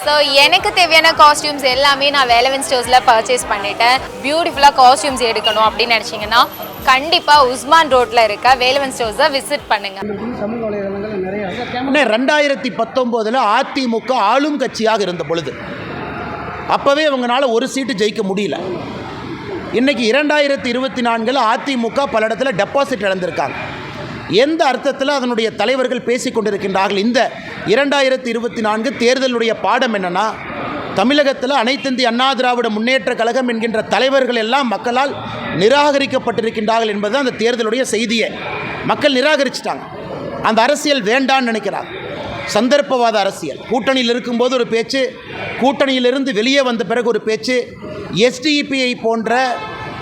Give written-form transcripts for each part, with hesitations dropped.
So எனக்கு தேவையான costumes எல்லாமே நான் வேலவன் ஸ்டோர்ஸில் பர்ச்சேஸ் பண்ணிட்டேன். பியூட்டிஃபுல்லாக காஸ்டியூம்ஸ் எடுக்கணும் அப்படின்னு நினச்சிங்கன்னா கண்டிப்பாக உஸ்மான் ரோட்டில் இருக்க வேலவன் ஸ்டோர்ஸை விசிட் பண்ணுங்கள். 2019 அதிமுக ஆளும் கட்சியாக இருந்த பொழுது அப்போவே அவங்களால ஒரு சீட்டு ஜெயிக்க முடியல. இன்றைக்கி 2024 அதிமுக பல இடத்துல டெபாசிட் இழந்திருக்காங்க. எந்த அர்த்தத்தில் அதனுடைய தலைவர்கள் பேசி கொண்டிருக்கின்றார்கள்? இந்த 2024 தேர்தலுடைய பாடம் என்னென்னா, தமிழகத்தில் அனைத்திந்திய அண்ணா திராவிட முன்னேற்ற கழகம் என்கின்ற தலைவர்கள் எல்லாம் மக்களால் நிராகரிக்கப்பட்டிருக்கின்றார்கள் என்பது அந்த தேர்தலுடைய செய்தியை. மக்கள் நிராகரிச்சிட்டாங்க. அந்த அரசியல் வேண்டான்னு நினைக்கிறாங்க. சந்தர்ப்பவாத அரசியல். கூட்டணியில் இருக்கும்போது ஒரு பேச்சு, கூட்டணியிலிருந்து வெளியே வந்த பிறகு ஒரு பேச்சு, எஸ்டிபிஐ போன்ற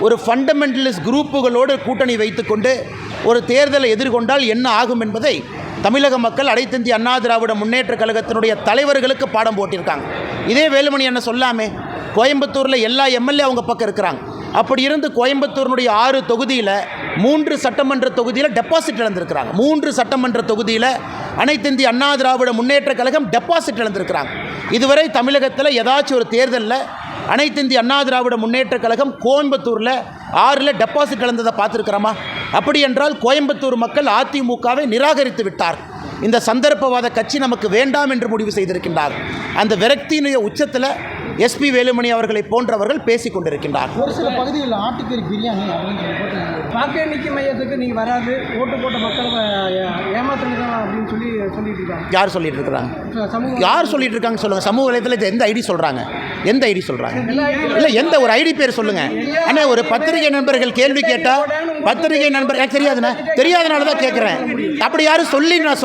ஒரு ஃபண்டமெண்டலிஸ்ட் குரூப்புகளோடு கூட்டணி வைத்துக்கொண்டு ஒரு தேர்தலை எதிர்கொண்டால் என்ன ஆகும் என்பதை தமிழக மக்கள் அனைத்திந்திய அண்ணா திராவிட முன்னேற்ற கழகத்தினுடைய தலைவர்களுக்கு பாடம் போட்டிருக்காங்க. இதே வேலுமணி என்ன சொல்லாமே, கோயம்புத்தூரில் எல்லா எம்எல்ஏ அவங்க பக்கம் இருக்கிறாங்க. அப்படி இருந்து கோயம்புத்தூரினுடைய 6 தொகுதியில் 3 சட்டமன்ற தொகுதியில் டெபாசிட் இழந்திருக்கிறாங்க. 3 சட்டமன்ற தொகுதியில் அனைத்திந்திய அண்ணா திராவிட முன்னேற்ற கழகம் டெபாசிட் இழந்திருக்கிறாங்க. இதுவரை தமிழகத்தில் ஏதாச்சும் ஒரு தேர்தலில் அனைத்திந்திய அண்ணா திராவிட முன்னேற்ற கழகம் கோயம்புத்தூரில் 6 டெபாசிட் இழந்ததை பார்த்துருக்கிறோமா? அப்படி என்றால் கோயம்புத்தூர் மக்கள் அதிமுகவை நிராகரித்து விட்டார். இந்த சந்தர்ப்பவாத கட்சி நமக்கு வேண்டாம் என்று முடிவு செய்திருக்கின்றார். அந்த விரக்தியினுடைய உச்சத்தில் எஸ்பி வேலுமணி அவர்களை போன்றவர்கள் பேசிக் கொண்டிருக்கின்றார். ஒரு சில பகுதிகளில் ஆட்டுக்கறி பிரியாணி அப்படின்னு வாக்கு எண்ணிக்கை மையத்துக்கு நீங்கள் வராது, ஓட்டு போட்ட மக்களை ஏமாத்துறீங்க அப்படின்னு சொல்லிட்டு இருக்காங்க. யார் சொல்லிட்டு இருக்கிறாங்க? யார் சொல்லிட்டு இருக்காங்க சொல்லுங்கள். சமூக வலைதளத்தில் எந்த ஐடி சொல்கிறாங்க? எந்த ஐடி சொல்கிறாங்க? இல்லை, எந்த ஒரு ஐடி பேர் சொல்லுங்கள். ஆனால் ஒரு பத்திரிகை நண்பர்கள் கேள்வி கேட்டால், பத்திரிகை நண்பர் எனக்கு தெரியாதனால தான் கேட்குறேன். அப்படி யாரும் சொல்லி நான்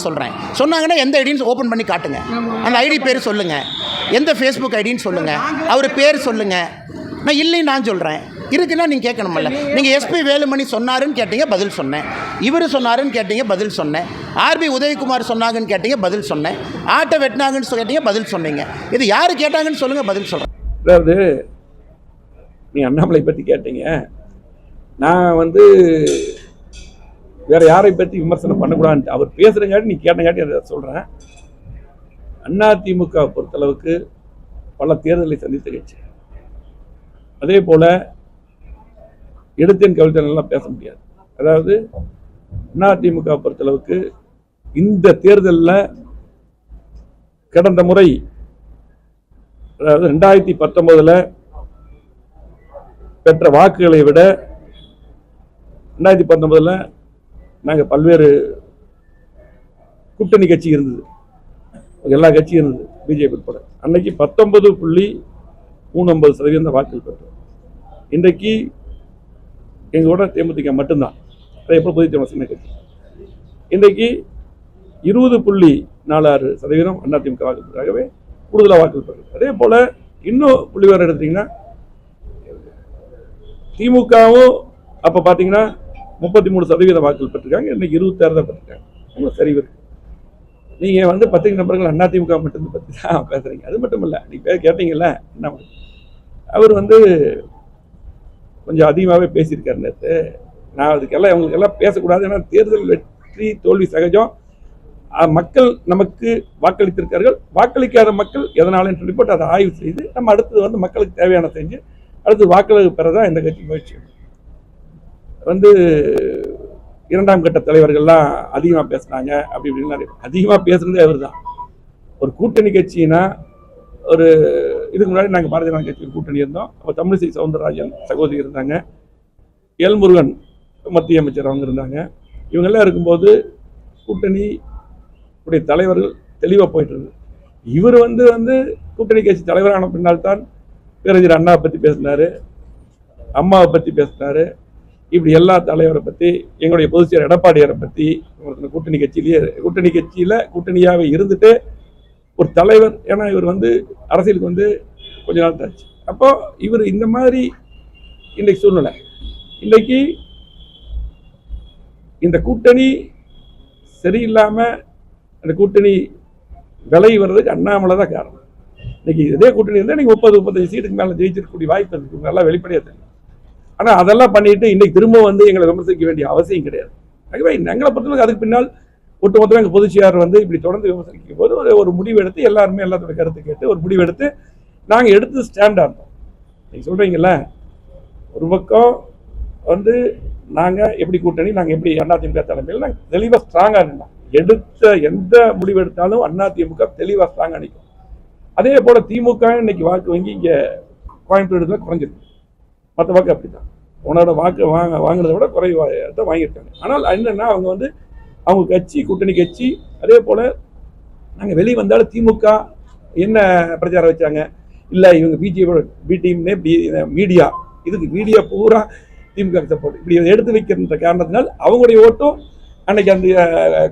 சொல்கிறேன். சொன்னாங்கன்னா எந்த ஐடின்னு ஓப்பன் பண்ணி காட்டுங்க. அந்த ஐடி பேர் சொல்லுங்கள். எந்த ஃபேஸ்புக் ஐடின்னு சொல்லுங்கள். அவர் பேர் சொல்லுங்கள். நான் இல்லைன்னு நான் சொல்கிறேன். இருக்குன்னா நீங்கள் கேட்கணுமில்ல. நீங்கள் எஸ்பி வேலுமணி சொன்னாருன்னு கேட்டீங்க, பதில் சொன்னேன். இவர் சொன்னாருன்னு கேட்டீங்க, பதில் சொன்னேன். ஆர்பி உதயகுமார் சொன்னாங்கன்னு கேட்டீங்க, பதில் சொன்னேன். ஆட்டை வெட்டினாங்கன்னு கேட்டீங்க, பதில் சொன்னீங்க. இது யார் கேட்டாங்கன்னு சொல்லுங்கள், பதில் சொல்கிறேன். அதாவது நீ அண்ணாமலை பற்றி கேட்டீங்க. நான் வேறு யாரை பற்றி விமர்சனம் பண்ணக்கூடாது, அவர் பேசுகிறங்காட்டி நீ கேட்டங்காட்டி அதை சொல்கிறேன். அதிமுக பொறுத்தளவுக்கு பல தேர்தலை சந்தித்த கட்சி. அதே போல் எடுத்தேன் கவிழ்த்தெல்லாம் பேச முடியாது. அதாவது அதிமுக பொறுத்தளவுக்கு இந்த தேர்தலில் கடந்த முறை, அதாவது 2019 பெற்ற வாக்குகளை விட 2019 நாங்கள் பல்வேறு கூட்டணி கட்சி இருந்தது, எல்லா கட்சியும் இருந்தது, பிஜேபி உட்பட. அன்னைக்கு 19.39% வாக்குகள் பெற்றோம். இன்றைக்கு எங்களோட தேமுதிக மட்டும்தான், அதே போல் புதிய தமிழ் சின்ன கட்சி. இன்றைக்கு 20.46% அதிமுக வாக்குகளுக்காகவே கூடுதலாக வாக்குகள் பெறும். அதே போல் இன்னும் புள்ளிவிவரம் எடுத்தீங்கன்னா, திமுகவும் அப்போ பார்த்தீங்கன்னா 33% வாக்குகள் பெற்றிருக்காங்க. இன்னைக்கு 26 தான் பெற்றிருக்காங்க. உங்களுக்கு சரிவு இருக்கு. நீங்கள் பத்திரிகை நபர்கள் அதிமுக மட்டும் பற்றி தான் பேசுகிறீங்க. அது மட்டும் இல்லை, நீங்கள் கேட்டீங்கல்ல என்ன, அவர் கொஞ்சம் அதிகமாகவே பேசியிருக்காரு நேற்று. நான் அதுக்கெல்லாம் இவங்களுக்கெல்லாம் பேசக்கூடாது. ஏன்னா தேர்தல் வெற்றி தோல்வி சகஜம். மக்கள் நமக்கு வாக்களித்திருக்கார்கள். வாக்களிக்காத மக்கள் எதனாலன்னு சொல்லி போட்டு அதை ஆய்வு செய்து நம்ம அடுத்தது மக்களுக்கு தேவையான செஞ்சு அடுத்து வாக்களிப்பு பெறதான் இந்த கட்சி முயற்சி. இரண்டாம் கட்ட தலைவர்கள்லாம் அதிகமாக பேசுனாங்க, அப்படி இப்படின்னு அதிகமாக பேசுனதே அவர் தான். ஒரு கூட்டணி கட்சினா, ஒரு இதுக்கு முன்னாடி நாங்கள் பாரதிய ஜனதா கட்சியில் கூட்டணி இருந்தோம். அப்போ தமிழிசை சவுந்தரராஜன் சகோதரி இருந்தாங்க, எல்முருகன் மத்திய அமைச்சர் அவங்க இருந்தாங்க. இவங்கெல்லாம் இருக்கும்போது கூட்டணி உடைய தலைவர்கள் தெளிவாக போயிட்டு இருக்கு. இவர் கூட்டணி கட்சி தலைவரான பின்னால் தான் பேரறிஞர் அண்ணாவை பற்றி பேசினார், அம்மாவை பற்றி பேசினார். இப்படி எல்லா தலைவரை பற்றி, எங்களுடைய பொதுச்செயலர் எடப்பாடியாரை பற்றி, கூட்டணி கட்சியில் கூட்டணியாகவே இருந்துட்டு ஒரு தலைவர். ஏன்னா இவர் அரசியலுக்கு கொஞ்ச நாள் தாச்சு. அப்போ இவர் இந்த மாதிரி இன்றைக்கு சூழ்நிலை. இன்றைக்கு இந்த கூட்டணி சரியில்லாமல் அந்த கூட்டணி விலை வர்றதுக்கு அண்ணாமலை தான் காரணம். இன்னைக்கு இதே கூட்டணி இருந்தால் நீங்கள் 30-35 சீட்டுக்கு மேலே ஜெயிச்சிருக்கக்கூடிய வாய்ப்பு இருக்குது, நல்லா வெளிப்படையாக தெரியும். ஆனால் அதெல்லாம் பண்ணிட்டு இன்னைக்கு திரும்ப எங்களை விமர்சிக்க வேண்டிய அவசியம் கிடையாது. ஆகவே எங்களை பொறுத்தவரைக்கும் அதுக்கு பின்னால் ஒட்டுமொத்தமாக எங்கள் பொதுச்செயலாளர் வந்து இப்படி தொடர்ந்து விமர்சிக்கும் போது ஒரு முடிவு எடுத்து எல்லாருமே எல்லாத்தோட கருத்து கேட்டு ஒரு முடிவு எடுத்து நாங்கள் எடுத்து ஸ்டாண்டாக இருந்தோம். நீங்கள் சொல்கிறீங்கள ஒரு பக்கம் வந்து நாங்கள் எப்படி கூட்டணி, நாங்கள் எப்படி அதிமுக தலைமையில் நாங்கள் தெளிவாக ஸ்ட்ராங்காக இருந்தோம். எடுத்த எந்த முடிவு எடுத்தாலும் அதிமுக தெளிவாக ஸ்ட்ராங்காக நிற்கும். அதே போல் திமுக இன்னைக்கு வாக்கு வங்கி இங்கே கோயம்புத்தூர் இடத்துல குறைஞ்சிருக்கு. மற்ற வாக்கு அப்படி தான் உன்னோட வாக்கு வாங்கினதை விட குறைவாக தான் வாங்கியிருக்காங்க. ஆனால் என்னென்னா அவங்க வந்து அவங்க கட்சி கூட்டணி கட்சி அதே போல் நாங்கள் வெளியே வந்தாலும் திமுக என்ன பிரச்சாரம் வச்சாங்க, இல்லை இவங்க பிஜேபி பி டீம்னே மீடியா, இதுக்கு மீடியா பூரா திமுக சப்போர்ட் இப்படி எடுத்து வைக்கிற காரணத்தினால் அவங்களுடைய ஓட்டும் அன்னைக்கு அந்த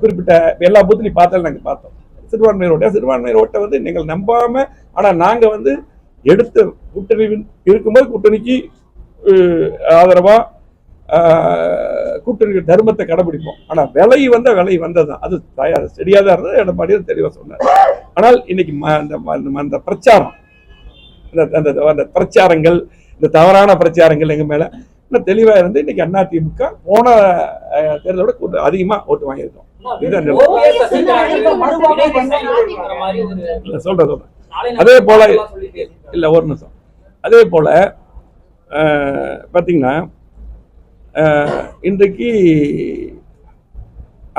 குறிப்பிட்ட எல்லா பூத்துலையும் பார்த்தாலும் நாங்கள் பார்த்தோம். சிறுபான்மையர் ஓட்டை வந்து நீங்கள் நம்பாமல், ஆனால் நாங்கள் வந்து எடுத்த கூட்டணி இருக்கும்போது கூட்டணிக்கு ஆதரவாக கூட்டணி தர்மத்தை கடைபிடிப்போம். ஆனால் விலை வந்தது தான், அது சரியாக தான் இருந்தது. எடப்பாடியார் தெளிவாக சொன்னார். ஆனால் இன்னைக்கு அந்த பிரச்சாரம், அந்த பிரச்சாரங்கள், இந்த தவறான பிரச்சாரங்கள் எங்கள் மேலே இன்னும் தெளிவாக இருந்து இன்னைக்கு அதிமுக போன தேர்தலோட அதிகமாக ஓட்டு வாங்கியிருக்கோம். சொல்றேன். அதே போல இல்லை ஒரு நிமிஷம். அதே போல பார்த்தீங்கன்னா இன்றைக்கு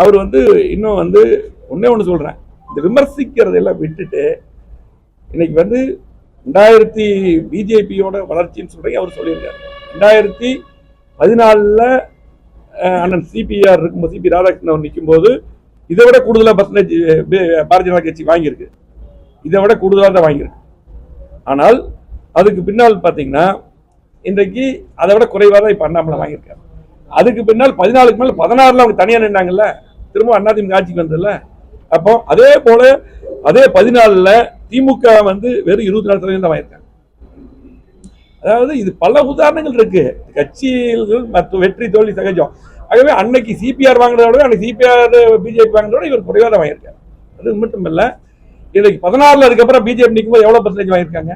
அவர் வந்து இன்னும் வந்து ஒன்று சொல்கிறேன், இந்த விமர்சிக்கிறதெல்லாம் விட்டுட்டு இன்னைக்கு வந்து 2000 பிஜேபியோட வளர்ச்சின்னு சொல்றீங்க. அவர் சொல்லியிருக்காரு 2014 அண்ணன் சிபிஆர் இருக்கும்போது, சிபி ராதாகிருஷ்ணன் நிற்கும்போது இதை விட கூடுதலாக பர்சன்டேஜ் பாரதிய ஜனதா கட்சி வாங்கியிருக்கு. இதை விட கூடுதலாக தான் வாங்கியிருக்கு. ஆனால் அதுக்கு பின்னால் பார்த்தீங்கன்னா இன்றைக்கு அதை விட குறைவாக தான் இப்போ அண்ணாமலை வாங்கியிருக்காரு. அதுக்கு பின்னால் 14க்கு மேலே 16 அவங்க தனியாக நின்றாங்கல்ல, திரும்ப அதிமுக ஆட்சிக்கு வந்ததில்ல. அப்போ அதே போல அதே 14 திமுக வந்து வெறும் 24% தான் வாங்கியிருக்காங்க. அதாவது இது பல உதாரணங்கள் இருக்கு. கட்சிகள் மற்ற வெற்றி தோல்வி சகஜம். ஆகவே அன்னைக்கு சிபிஆர் வாங்கினத விட அன்னைக்கு சிபிஆர் பிஜேபி வாங்கினத விட இவர் குறைவாக தான் வாங்கியிருக்காரு. அது மட்டும் இல்லை, இன்னைக்கு 14 அதுக்கப்புறம் பிஜேபி நிற்கும்போது எவ்வளோ பர்சன்டேஜ் வாங்கியிருக்காங்க,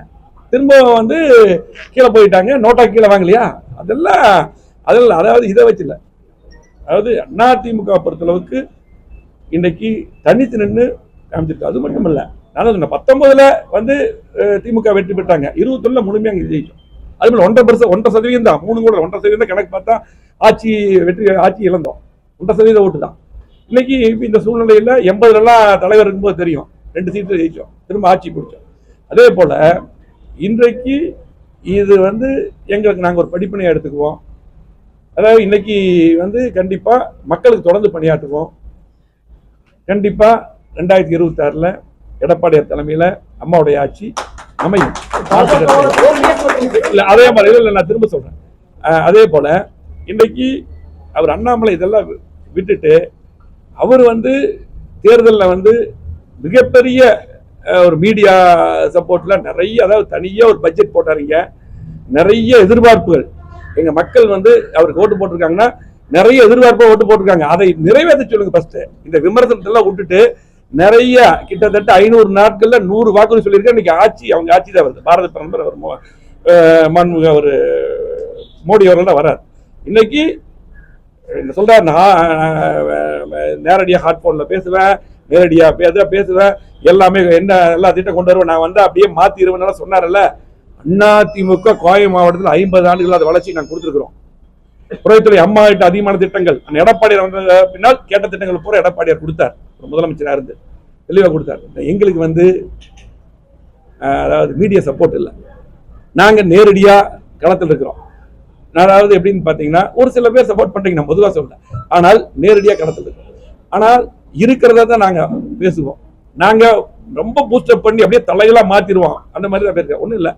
திரும்ப வந்து கீழே போயிட்டாங்க. நோட்டா கீழே வாங்கலையா, அதெல்லாம் அதாவது இதை வச்சுல, அதாவது அதிமுக பொறுத்தளவுக்கு இன்னைக்கு தனித்து நின்று காமிச்சிருக்கு. அது மட்டும் இல்லை, நான் 19 வந்து திமுக வெற்றி பெற்றாங்க, 21 முழுமையாக ஜெயிச்சோம். அது மாதிரி 1.5% தான், 3 கூட 1.5% கணக்கு பார்த்தா ஆட்சி இழந்தோம். 1% ஓட்டு தான். இன்னைக்கு இந்த சூழ்நிலையில் 80 தலைவர் இருக்கும்போது தெரியும் 2 சீட்டு ஜெயிச்சோம், திரும்ப ஆட்சி பிடிச்சோம். அதே போல இன்றைக்கு இது வந்து எங்களுக்கு நாங்கள் ஒரு படிப்பினையை எடுத்துக்குவோம். அதாவது இன்னைக்கு வந்து கண்டிப்பா மக்களுக்கு தொடர்ந்து பணியாற்றுவோம். கண்டிப்பா 2026 எடப்பாடியார் தலைமையில அம்மாவுடைய ஆட்சி அமையும். அதே மாதிரி இல்லை, நான் திரும்ப சொல்றேன். அதே போல இன்னைக்கு அவர் அண்ணாமலை இதெல்லாம் விட்டுட்டு அவர் வந்து தேர்தலில் வந்து மிகப்பெரிய ஒரு மீடியா சப்போர்ட்ல நிறைய, அதாவது தனியா ஒரு பட்ஜெட் போட்டாருங்க. நிறைய எதிர்பார்ப்புகள் எங்க மக்கள் வந்து அவருக்கு ஓட்டு போட்டிருக்காங்கன்னா நிறைய எதிர்பார்ப்பு ஓட்டு போட்டிருக்காங்க. அதை நிறைவேற்ற சொல்லுங்க. ஃபர்ஸ்ட் இந்த விமர்சனத்தை எல்லாம் விட்டுட்டு நிறைய கிட்டத்தட்ட 500 நாட்கள்ல 100 வாக்குறுதி சொல்லியிருக்காரு. இன்னைக்கு ஆட்சி அவங்க ஆட்சி தான் வருது. பாரத பிரதமர் அவர் மாண்புமிகு அவர் மோடி அவர்கள் தான் வர்றார். இன்னைக்கு சொல்றாரு, நான் நேரடியாக ஹாட் போன்ல பேசுவேன், நேரடியாக பேசுவேன், எல்லாமே என்ன எல்லா திட்டம் கொண்டு வருவேன், நான் வந்து அப்படியே மாத்திடுவேன் சொன்னார்ல. அதிமுக கோவை மாவட்டத்தில் 50 ஆண்டுகள் அதை வளர்ச்சி நாங்கள் கொடுத்துருக்கிறோம். புறத்துறை அம்மா கிட்ட அதிகமான திட்டங்கள் எடப்பாடியார் வந்த பின்னால் கேட்ட திட்டங்கள் பூரா எடப்பாடியார் கொடுத்தார். முதலமைச்சராக இருந்து தெளிவாக கொடுத்தார். எங்களுக்கு வந்து அதாவது மீடியா சப்போர்ட் இல்லை, நாங்கள் நேரடியாக களத்தில் இருக்கிறோம். அதாவது எப்படின்னு பார்த்தீங்கன்னா ஒரு சில பேர் சப்போர்ட் பண்ணுறீங்க, நான் பொதுவாக சொல்றேன். ஆனால் நேரடியாக களத்தில் இருக்கிறோம். ஆனால் இருக்கிறத தான் நாங்கள் பேசுவோம். நாங்கள் ரொம்ப பூஸ்டப் பண்ணி அப்படியே தலைகளாக மாற்றிடுவோம், அந்த மாதிரி தான் பேசுகிறேன். ஒன்றும் இல்லை,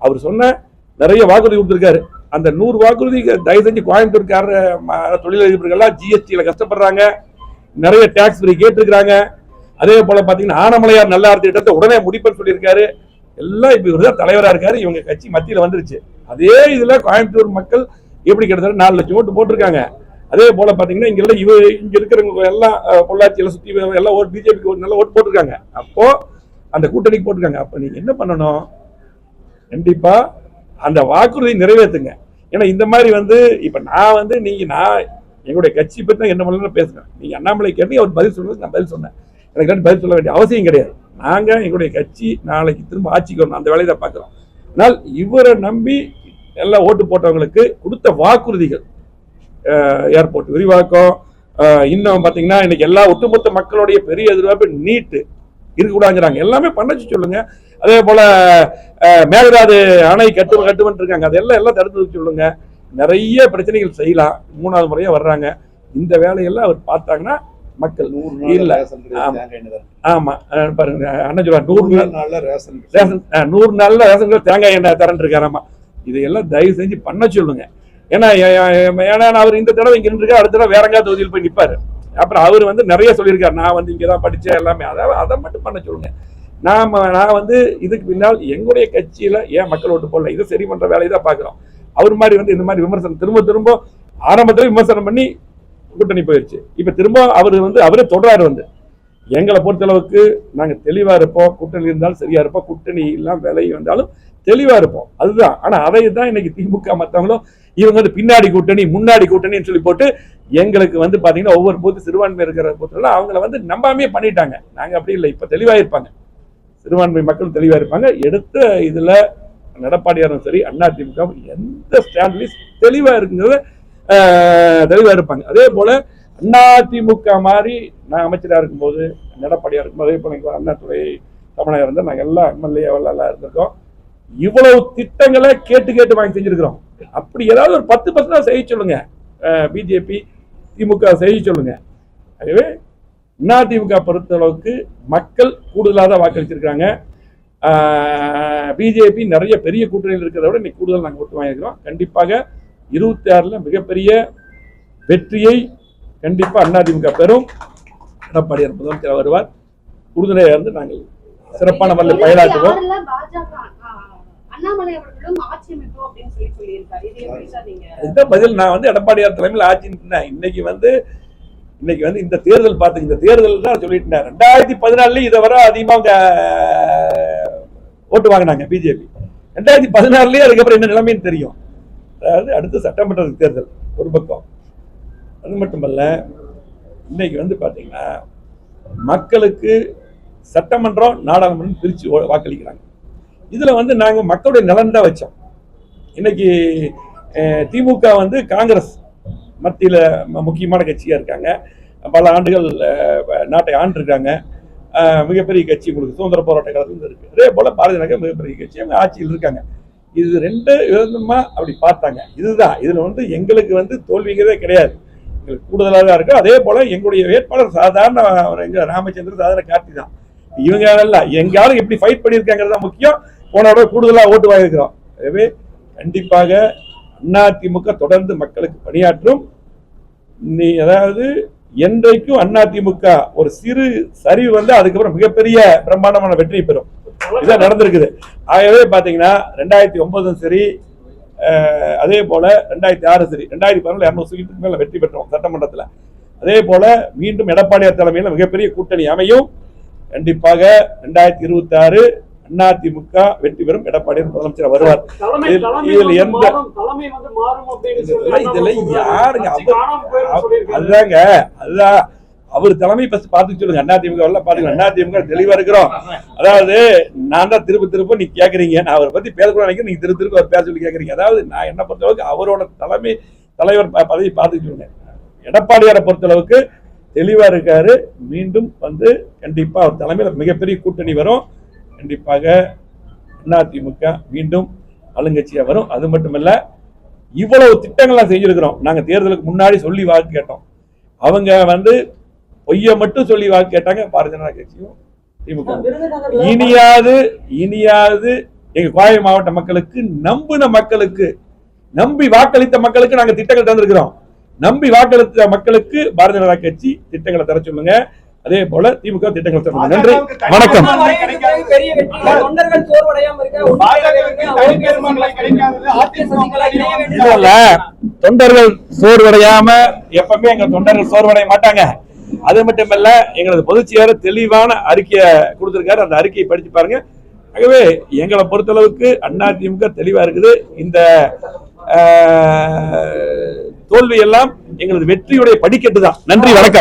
அவர் சொன்ன நிறைய வாக்குறுதி கொடுத்துருக்காரு. அந்த 100 வாக்குறுதி தயவு செஞ்சு கோயம்புத்தூர்கார தொழிலதிபர்கள்லாம் ஜிஎஸ்டியில் கஷ்டப்படுறாங்க, நிறைய டாக்ஸ் ஃப்ரீ கேட்டிருக்கிறாங்க. அதே போல பார்த்தீங்கன்னா ஆனமலையார் நல்லார் திட்டத்தை உடனே முடிப்பேன்னு சொல்லியிருக்காரு. எல்லாம் இப்போ இவர் தான் தலைவராக இருக்காரு. இவங்க கட்சி மத்தியில் வந்துருச்சு. அதே இதில் கோயம்புத்தூர் மக்கள் எப்படி கிட்டத்தட்ட 4 லட்சம் ஓட்டு போட்டிருக்காங்க. அதே போல பார்த்தீங்கன்னா இங்கே இருக்கிறவங்க எல்லாம் பொள்ளாச்சியில் சுற்றி எல்லாம் ஓட்டு பிஜேபிக்கு ஒரு நல்ல ஓட்டு போட்டிருக்காங்க. அப்போ அந்த கூட்டணிக்கு போட்டிருக்காங்க. அப்போ நீங்கள் என்ன பண்ணணும், கண்டிப்பாக அந்த வாக்குறுதி நிறைவேற்றுங்க. ஏன்னா இந்த மாதிரி வந்து இப்போ நான் எங்களுடைய கட்சி பற்றி தான் என்ன பண்ணலாம் பேசுகிறேன். நீங்கள் அண்ணாமலை கேட்டு அவர் பதில் சொல்றது நான் பதில் சொன்னேன். எனக்கு பதில் சொல்ல வேண்டிய அவசியம் கிடையாது. நாங்கள் எங்களுடைய கட்சி நாளைக்கு திரும்ப ஆட்சிக்கு வரணும், அந்த வேலையை தான் பார்க்குறோம். ஆனால் இவரை நம்பி எல்லாம் ஓட்டு போட்டவங்களுக்கு கொடுத்த வாக்குறுதிகள், ஏர்போர்ட் விரிவாக்கம், இன்னும் பார்த்தீங்கன்னா இன்னைக்கு எல்லா ஒட்டுமொத்த மக்களுடைய பெரிய எதிர்பார்ப்பு நீட்டு இருக்கக்கூடாதுங்கிறாங்க. எல்லாமே பண்ணச்சு சொல்லுங்க. அதே போல மேகதாது அணை கட்டுமன் இருக்காங்க, அதெல்லாம் தடுத்து வச்சு சொல்லுங்க. நிறைய பிரச்சனைகள் செய்யலாம். 3வது முறையா வர்றாங்க. இந்த வேலையெல்லாம் அவர் பார்த்தாங்கன்னா மக்கள் இல்ல. ஆமா பாருங்க, அண்ணன் சொல்றாரு 100 நாள்ல ரேஷன் தேங்காய் எண்ணெய் தரன் இருக்காராமா. இதையெல்லாம் தயவு செஞ்சு பண்ண சொல்லுங்க. ஏன்னா அவர் இந்த தடவை இங்க நின்று அடுத்த தடவை வேற எங்காவது தொகுதியில் போய் நிற்பாரு. அப்புறம் அவர் வந்து நிறைய சொல்லியிருக்காரு, நான் இங்கதான் படிச்சேன் எல்லாமே. அதாவது அதை மட்டும் பண்ண சொல்லுங்க. நான் இதுக்கு பின்னால் எங்களுடைய கட்சியில ஏன் மக்கள் ஓட்டு போடல, இதை சரி பண்ற வேலையை தான் பாக்குறோம். அவர் மாதிரி இந்த மாதிரி விமர்சனம் திரும்ப ஆரம்பத்துல விமர்சனம் பண்ணி கூட்டணி போயிடுச்சு. இப்ப திரும்ப அவரே தொடராரு. எங்களை பொறுத்தளவுக்கு நாங்க தெளிவா இருப்போம். கூட்டணி இருந்தாலும் சரியா இருப்போம், கூட்டணி எல்லாம் விலை வந்தாலும் தெளிவா இருப்போம். அதுதான். ஆனா அதை தான் இன்னைக்கு திமுக மத்தவங்களும் இவங்க பின்னாடி கூட்டணி முன்னாடி கூட்டணின்னு சொல்லி போட்டு எங்களுக்கு பாத்தீங்கன்னா ஒவ்வொரு பூத்து சிறுபான்மை இருக்கிற பூத்துல அவங்கள நம்பாமே பண்ணிட்டாங்க. நாங்க அப்படி இல்லை. இப்ப தெளிவா இருப்பாங்க, சிறுபான்மை மக்கள் தெளிவா இருப்பாங்க. எடுத்த இதுல எடப்பாடியாரும் சரி அதிமுக எந்த ஸ்டாண்ட்லயும் தெளிவா இருக்குங்கிறது தெளிவா இருப்பாங்க. அதே போல அதிமுக மாதிரி நான் அமைச்சராக இருக்கும்போது, எடப்பாடியா இருக்கும்போது, அதே போல அண்ணாதுரை தமிழக இருந்தால் நாங்கள் எல்லாம் எம்எல்ஏ எல்லாம் இருந்திருக்கோம். இவ்வளவு திட்டங்களை கேட்டு வாங்கி செஞ்சிருக்கிறோம். அப்படி ஏதாவது ஒரு 10% செய்ய சொல்லுங்க. பிஜேபி திமுக செய்ய சொல்லுங்க. ஆகவே அதிமுக பொறுத்தளவுக்கு மக்கள் கூடுதலாக தான் வாக்களிச்சிருக்காங்க. பிஜேபி நிறைய பெரிய கூட்டணியில் இருக்கிறத விட இன்னைக்கு கூடுதல் நாங்கள் ஓட்டு வாங்கியிருக்கிறோம். கண்டிப்பாக 26 மிகப்பெரிய வெற்றியை கண்டிப்பா அதிமுக பெறும். எடப்பாடியார் முதலமைச்சர் வருவார். உறுதுணையாக இருந்து நாங்கள் சிறப்பான முறையில் பயனாற்றுவோம். இதுதான் பதில். நான் எடப்பாடியார் தலைமையில் ஆட்சி இன்னைக்கு இந்த தேர்தல் பார்த்து இந்த தேர்தல் தான் சொல்லிட்டு 2014 இதை வர அதிகமாக ஓட்டு வாங்கினாங்க பிஜேபி. 2016 அதுக்கப்புறம் என்ன நிலைமைன்னு தெரியும். அதாவது அடுத்த சட்டமன்ற தேர்தல் ஒரு பக்கம். அது மட்டுமல்ல, இன்னைக்கு பாத்தீங்கன்னா மக்களுக்கு சட்டமன்றம் நாடாளுமன்றம் பிரிச்சு வாக்களிக்கிறாங்க. இதுல நாங்க மக்களுடைய நலன் தான் வச்சோம். இன்னைக்கு திமுக காங்கிரஸ் மத்தியில முக்கியமான கட்சியா இருக்காங்க. பல ஆண்டுகள் நாட்டை ஆண்டிருக்காங்க. மிகப்பெரிய கட்சி உங்களுக்கு சுதந்திர போராட்ட காலத்துல இருக்கு. அதே போல பாரதிய ஜனதா மிகப்பெரிய கட்சி அவங்க ஆட்சியில் இருக்காங்க. இது 2 விதமா அப்படி பார்த்தாங்க. இதுதான் இதுல எங்களுக்கு தோல்விங்கிறதே கிடையாது. எங்களுக்கு கூடுதலாக தான் இருக்கு. அதே போல எங்களுடைய வேட்பாளர் சாதாரண ராமச்சந்திரன் சாதாரண கார்த்தி தான். இவங்க எல்லாம் எங்காலும் எப்படி ஃபைட் பண்ணியிருக்காங்கிறது முக்கியம். போனோட கூடுதலாக ஓட்டு வாங்கியிருக்கிறோம். எனவே கண்டிப்பாக அதிமுக தொடர்ந்து மக்களுக்கு பணியாற்றும். அதாவது என்றைக்கும் அதிமுக ஒரு சிறு சரிவு அதுக்கப்புறம் மிகப்பெரிய பிரம்மாண்டமான வெற்றி பெறும். இதான் நடந்திருக்குது. ஆகவே பாத்தீங்கன்னா 2009 சரி, அதே போல 2006 சரி, 2014 200 சீட்டுக்கு மேல வெற்றி பெற்றோம் சட்டமன்றத்தில். அதே போல மீண்டும் எடப்பாடியார் தலைமையில் மிகப்பெரிய கூட்டணி அமையும். கண்டிப்பாக 2026 அதிமுக வெற்றி பெறும். எடப்பாடியார் முதலமைச்சர் வருவார். இதுல யாருங்க அதுதாங்க, அதுதான் அவர் தலைமை பார்த்து சொல்லுங்க. அதிமுக பாத்துக்கலாம். அதிமுக தெளிவா இருக்கிறோம். அதாவது நான் தான் திரும்ப நீ கேக்குறீங்க, நான் அவரை பத்தி பேசக்கூட நினைக்கிறேன். நீங்க திரும்ப அவர் பேச சொல்லி கேக்குறீங்க. அதாவது நான் என்ன பொறுத்தளவுக்கு அவரோட தலைவர் பதவி பார்த்து சொல்லுங்க. எடப்பாடியாரை பொறுத்தளவுக்கு தெளிவா இருக்காரு. மீண்டும் கண்டிப்பா அவர் தலைமையில் மிகப்பெரிய கூட்டணி வரும். கண்டிப்பாக அதிமுக மீண்டும் ஆளுங்கட்சியா வரும். அது மட்டுமல்ல, இவ்வளவு திட்டங்கள்லாம் செஞ்சிருக்கிறோம். நாங்க தேர்தலுக்கு முன்னாடி சொல்லி வாக்கு கேட்டோம். அவங்க பொய்ய மட்டும் சொல்லி வாக்கு கேட்டாங்க. பாரதிய ஜனதா கட்சியும் திமுக. இனியாவது எங்க கோவை மாவட்ட மக்களுக்கு, நம்பின மக்களுக்கு, நம்பி வாக்களித்த மக்களுக்கு நாங்க திட்டங்கள் தந்திருக்கிறோம். நம்பி வாக்களித்த மக்களுக்கு பாரதிய ஜனதா கட்சி திட்டங்களை தர சொல்லுங்க. அதே போல திமுக திட்டங்கள் தர சொல்லுங்க. நன்றி, வணக்கம். தொண்டர்கள் சோர்வடையாம எப்பவுமே எங்க தொண்டர்கள் சோர்வடைய மாட்டாங்க. அது மட்டுமல்ல, எங்களது பொதுச் செயலாளர் தெளிவான அறிக்கையை கொடுத்திருக்காரு. அந்த அறிக்கையை படிச்சு பாருங்க. ஆகவே எங்களை பொறுத்தளவுக்கு அதிமுக தெளிவா இருக்குது. இந்த தோல்வி எல்லாம் எங்களது வெற்றியுடைய படிக்கட்டு தான். நன்றி, வணக்கம்.